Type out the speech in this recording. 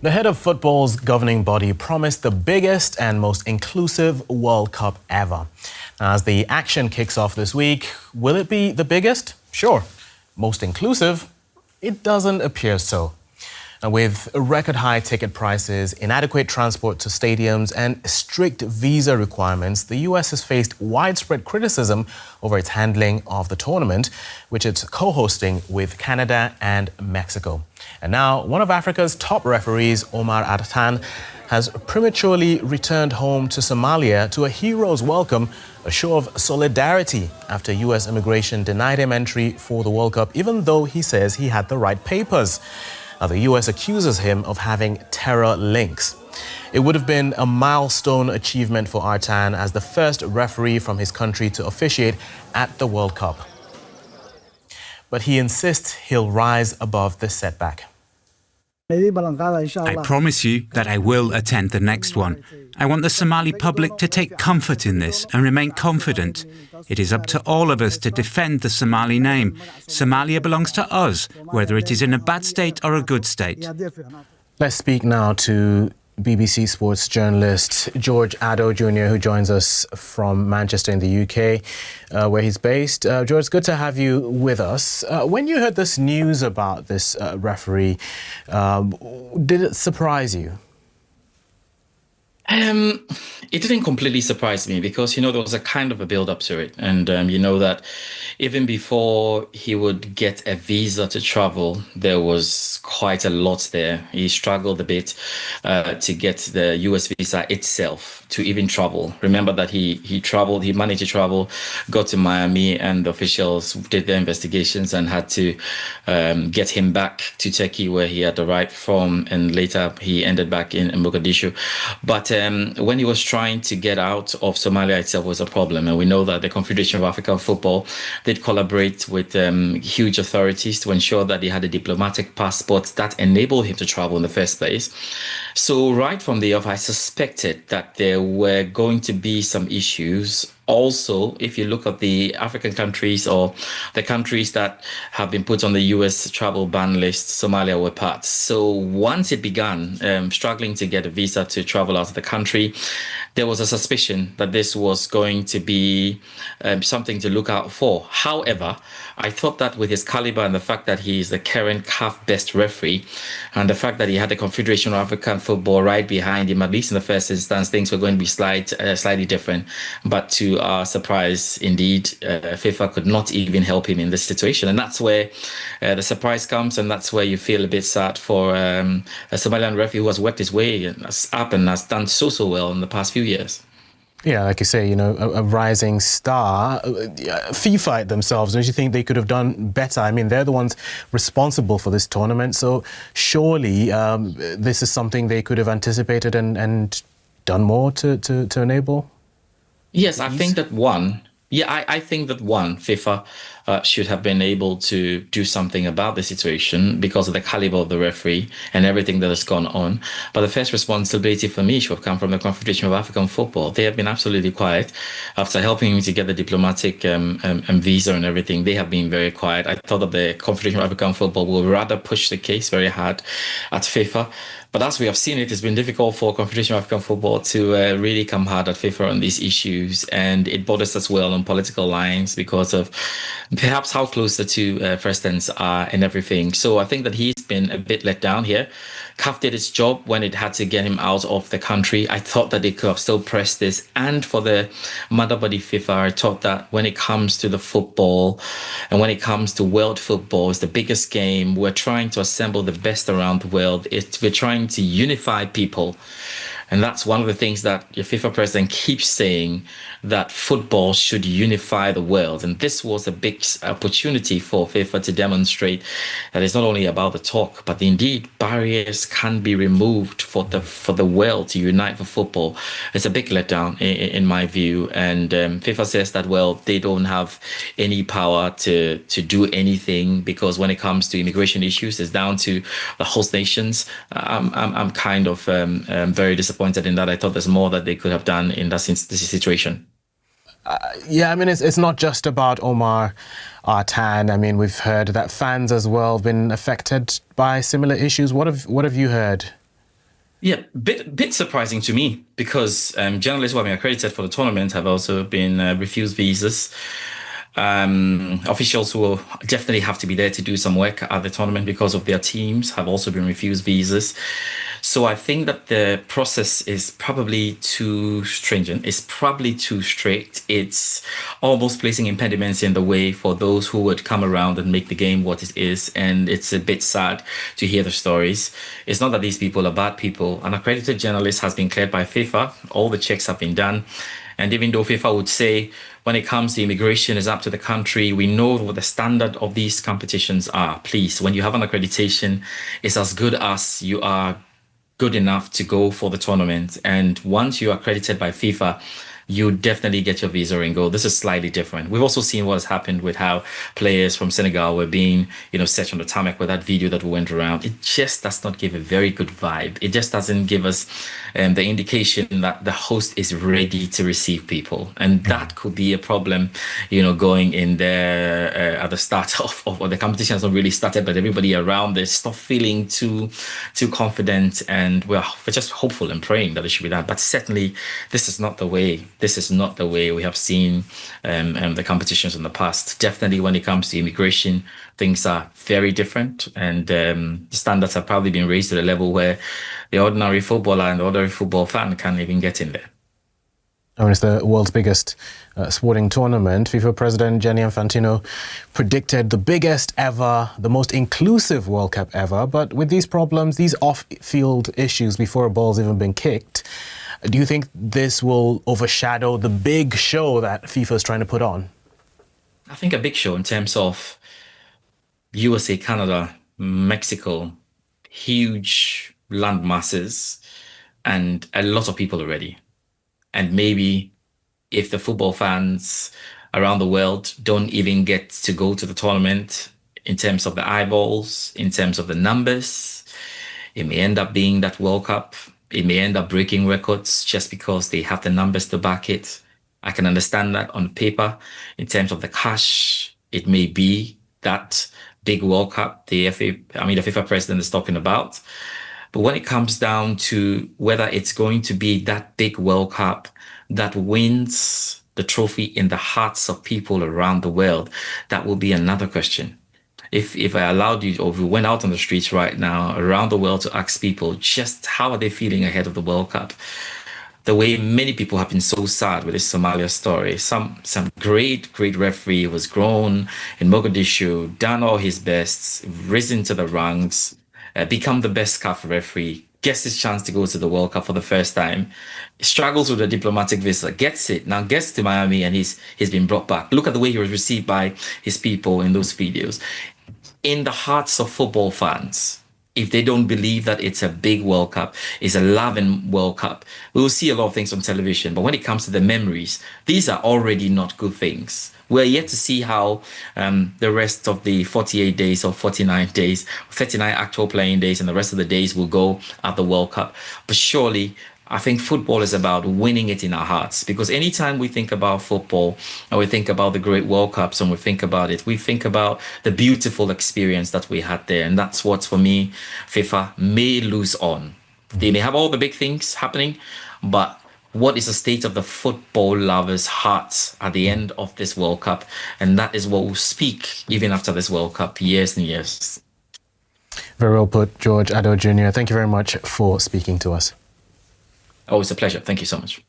The head of football's governing body promised the biggest and most inclusive World Cup ever. As the action kicks off this week, will it be the biggest? Sure. Most inclusive? It doesn't appear so. And with record-high ticket prices, inadequate transport to stadiums and strict visa requirements, the US has faced widespread criticism over its handling of the tournament, which it's co-hosting with Canada and Mexico. And now, one of Africa's top referees, Omar Artan, has prematurely returned home to Somalia to a hero's welcome, a show of solidarity after US immigration denied him entry for the World Cup, even though he says he had the right papers. Now, the US accuses him of having terror links. It would have been a milestone achievement for Artan as the first referee from his country to officiate at the World Cup. But he insists he'll rise above this setback. I promise you that I will attend the next one. I want the Somali public to take comfort in this and remain confident. It is up to all of us to defend the Somali name. Somalia belongs to us, whether it is in a bad state or a good state. Let's speak now to BBC Sports journalist George Addo Jr., who joins us from Manchester in the UK, where he's based. George, it's good to have you with us. When you heard this news about this referee, did it surprise you? It didn't completely surprise me because, there was a kind of a build-up to it. And, that even before he would get a visa to travel, there was quite a lot there. He struggled a bit to get the US visa itself to even travel. Remember that he traveled, he managed to travel, got to Miami, and the officials did their investigations and had to get him back to Turkey, where he had arrived from, and later he ended back in Mogadishu. But when he was trying to get out of Somalia itself was a problem. And we know that the Confederation of African Football did collaborate with huge authorities to ensure that he had a diplomatic passport that enabled him to travel in the first place. So right from the off, I suspected that there were going to be some issues. Also, if you look at the African countries or the countries that have been put on the US travel ban list, Somalia were part. So once it began struggling to get a visa to travel out of the country, there was a suspicion that this was going to be something to look out for. However, I thought that with his caliber and the fact that he is the current CAF best referee and the fact that he had the Confederation of African Football right behind him, at least in the first instance, things were going to be slightly different. But to our surprise, indeed, FIFA could not even help him in this situation. And that's where the surprise comes, and that's where you feel a bit sad for a Somalian referee who has worked his way up and has done so well in the past few years. Yeah, like you say, a rising star. FIFA themselves, don't you think they could have done better? I mean, they're the ones responsible for this tournament. So surely this is something they could have anticipated and done more to enable? Yes, I think that I think that FIFA should have been able to do something about the situation because of the caliber of the referee and everything that has gone on. But the first responsibility for me should have come from the Confederation of African Football. They have been absolutely quiet after helping me to get the diplomatic visa and everything. They have been very quiet. I thought that the Confederation of African Football will rather push the case very hard at FIFA. But as we have seen, it has been difficult for Confederation of African Football to really come hard at FIFA on these issues. And it borders as well on political lines because of perhaps how close the two presidents are and everything. So I think that he's been a bit let down here. CAF did its job when it had to get him out of the country. I thought that they could have still pressed this. And for the mother body FIFA, I thought that when it comes to the football and when it comes to world football, it's the biggest game. We're trying to assemble the best around the world. We're trying to unify people. And that's one of the things that your FIFA president keeps saying, that football should unify the world. And this was a big opportunity for FIFA to demonstrate that it's not only about the talk, but indeed barriers can be removed for the world to unite for football. It's a big letdown in my view. And FIFA says that, well, they don't have any power to do anything because when it comes to immigration issues, it's down to the host nations. I'm kind of very disappointed in that. I thought there's more that they could have done in this situation. Yeah, I mean, it's not just about Omar Artan. I mean, we've heard that fans as well have been affected by similar issues. What have you heard? Yeah, bit surprising to me because journalists who have been accredited for the tournament have also been refused visas. Officials who will definitely have to be there to do some work at the tournament because of their teams have also been refused visas. So I think that the process is probably too stringent. It's probably too strict. It's almost placing impediments in the way for those who would come around and make the game what it is. And it's a bit sad to hear the stories. It's not that these people are bad people. An accredited journalist has been cleared by FIFA. All the checks have been done. And even though FIFA would say when it comes to immigration is up to the country, we know what the standard of these competitions are. Please, when you have an accreditation, it's as good as you are good enough to go for the tournament. And once you're accredited by FIFA, you definitely get your visa and go. This is slightly different. We've also seen what has happened with how players from Senegal were being, set on the tarmac with that video that went around. It just does not give a very good vibe. It just doesn't give us the indication that the host is ready to receive people. And that could be a problem, going in there at the start of the competition hasn't really started, but everybody around is not feeling too confident. And we're just hopeful and praying that it should be that. But certainly, this is not the way. This is not the way we have seen the competitions in the past. Definitely when it comes to immigration, things are very different. And the standards have probably been raised to the level where the ordinary footballer and the ordinary football fan can't even get in there. I mean, it's the world's biggest sporting tournament. FIFA President Gianni Infantino predicted the biggest ever, the most inclusive World Cup ever. But with these problems, these off-field issues before a ball's even been kicked, do you think this will overshadow the big show that FIFA is trying to put on? I think a big show in terms of USA, Canada, Mexico, huge land masses, and a lot of people already. And maybe if the football fans around the world don't even get to go to the tournament in terms of the eyeballs, in terms of the numbers, it may end up being that World Cup. It may end up breaking records just because they have the numbers to back it. I can understand that on paper. In terms of the cash, it may be that big World Cup the FIFA president is talking about. But when it comes down to whether it's going to be that big World Cup that wins the trophy in the hearts of people around the world, that will be another question. If I allowed you, or if we went out on the streets right now around the world to ask people just how are they feeling ahead of the World Cup, the way many people have been so sad with this Somalia story. Some great referee was grown in Mogadishu, done all his best, risen to the ranks, become the best CAF referee, gets his chance to go to the World Cup for the first time, struggles with a diplomatic visa, gets it, now gets to Miami and he's been brought back. Look at the way he was received by his people in those videos. In the hearts of football fans, if they don't believe that it's a big World Cup, it's a loving World Cup, we will see a lot of things on television. But when it comes to the memories, these are already not good things. We're yet to see how the rest of the 48 days or 49 days, 39 actual playing days, and the rest of the days will go at the World Cup. But surely, I think football is about winning it in our hearts, because anytime we think about football and we think about the great World Cups and we think about it, we think about the beautiful experience that we had there. And that's what, for me, FIFA may lose on. They may have all the big things happening, but what is the state of the football lovers' hearts at the end of this World Cup? And that is what will speak even after this World Cup, years and years. Very well put, George Addo Jr. Thank you very much for speaking to us. Oh, it's a pleasure. Thank you so much.